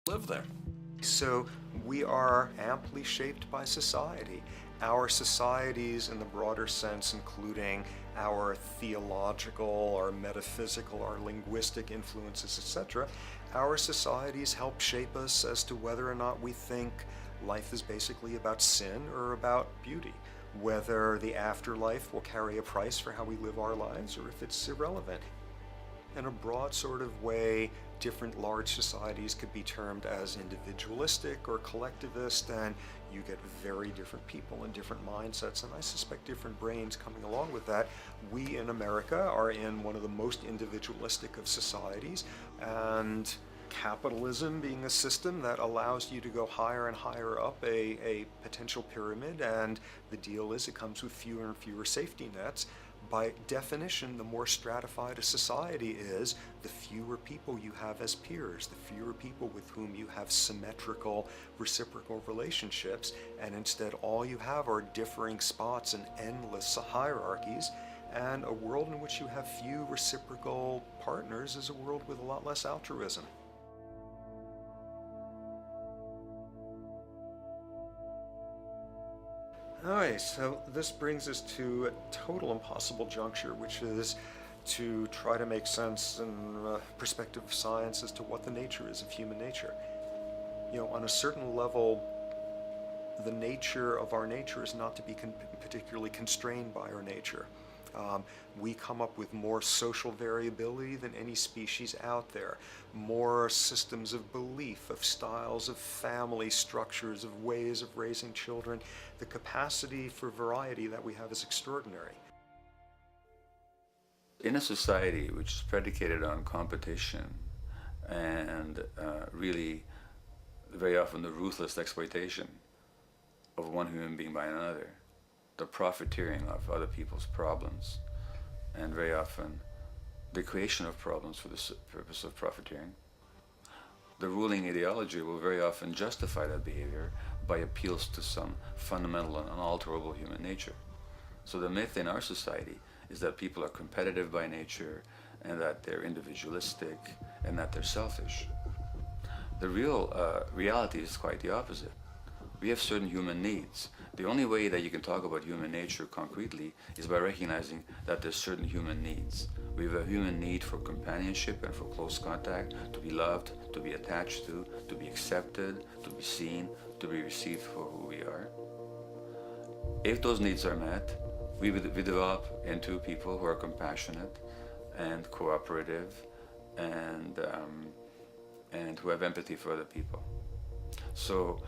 live there. So we are amply shaped by society. Our societies, in the broader sense, including our theological, our metaphysical, our linguistic influences, etc., our societies help shape us as to whether or not we think life is basically about sin or about beauty, whether the afterlife will carry a price for how we live our lives or if it's irrelevant. In a broad sort of way, different large societies could be termed as individualistic or collectivist, and you get very different people and different mindsets, and I suspect different brains coming along with that. We in America are in one of the most individualistic of societies, and capitalism being a system that allows you to go higher and higher up a potential pyramid, and the deal is it comes with fewer and fewer safety nets. By definition, the more stratified a society is, the fewer people you have as peers, the fewer people with whom you have symmetrical, reciprocal relationships, and instead all you have are differing spots and endless hierarchies. And a world in which you have few reciprocal partners is a world with a lot less altruism. Alright, so this brings us to a total impossible juncture, which is to try to make sense in perspective of science as to what the nature is of human nature. You know, on a certain level, the nature of our nature is not to be particularly constrained by our nature. We come up with more social variability than any species out there, more systems of belief, of styles of family structures, of ways of raising children. The capacity for variety that we have is extraordinary. In a society which is predicated on competition and really very often the ruthless exploitation of one human being by another, the profiteering of other people's problems, and very often the creation of problems for the purpose of profiteering, the ruling ideology will very often justify that behavior by appeals to some fundamental and unalterable human nature. So the myth in our society is that people are competitive by nature and that they're individualistic and that they're selfish. The real reality is quite the opposite. We have certain human needs. The only way that you can talk about human nature concretely is by recognizing that there's certain human needs. We have a human need for companionship and for close contact, to be loved, to be attached to be accepted, to be seen, to be received for who we are. If those needs are met, we develop into people who are compassionate and cooperative and who have empathy for other people. So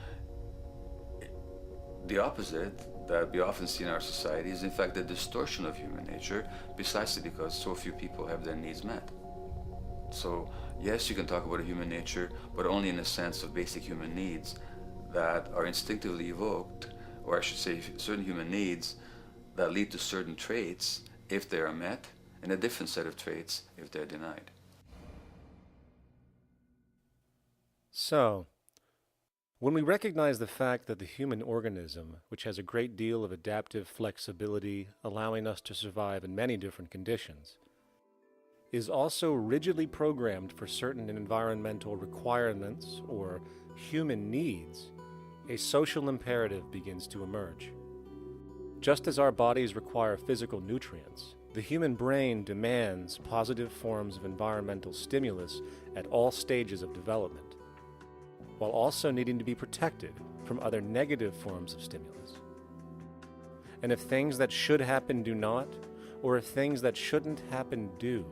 the opposite that we often see in our society is in fact the distortion of human nature, precisely because so few people have their needs met. So yes, you can talk about a human nature, but only in a sense of basic human needs that are instinctively evoked, or I should say certain human needs that lead to certain traits if they are met, and a different set of traits if they're denied. So, when we recognize the fact that the human organism, which has a great deal of adaptive flexibility, allowing us to survive in many different conditions, is also rigidly programmed for certain environmental requirements or human needs, a social imperative begins to emerge. Just as our bodies require physical nutrients, the human brain demands positive forms of environmental stimulus at all stages of development, while also needing to be protected from other negative forms of stimulus. And if things that should happen do not, or if things that shouldn't happen do,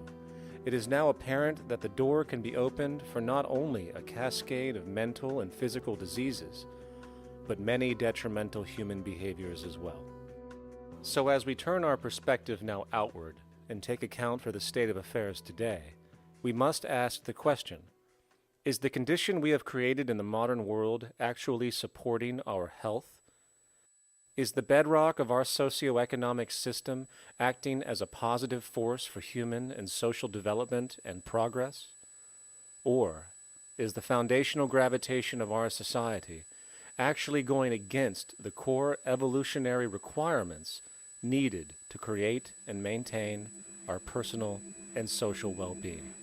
it is now apparent that the door can be opened for not only a cascade of mental and physical diseases, but many detrimental human behaviors as well. So as we turn our perspective now outward and take account for the state of affairs today, we must ask the question, is the condition we have created in the modern world actually supporting our health? Is the bedrock of our socioeconomic system acting as a positive force for human and social development and progress? Or is the foundational gravitation of our society actually going against the core evolutionary requirements needed to create and maintain our personal and social well-being?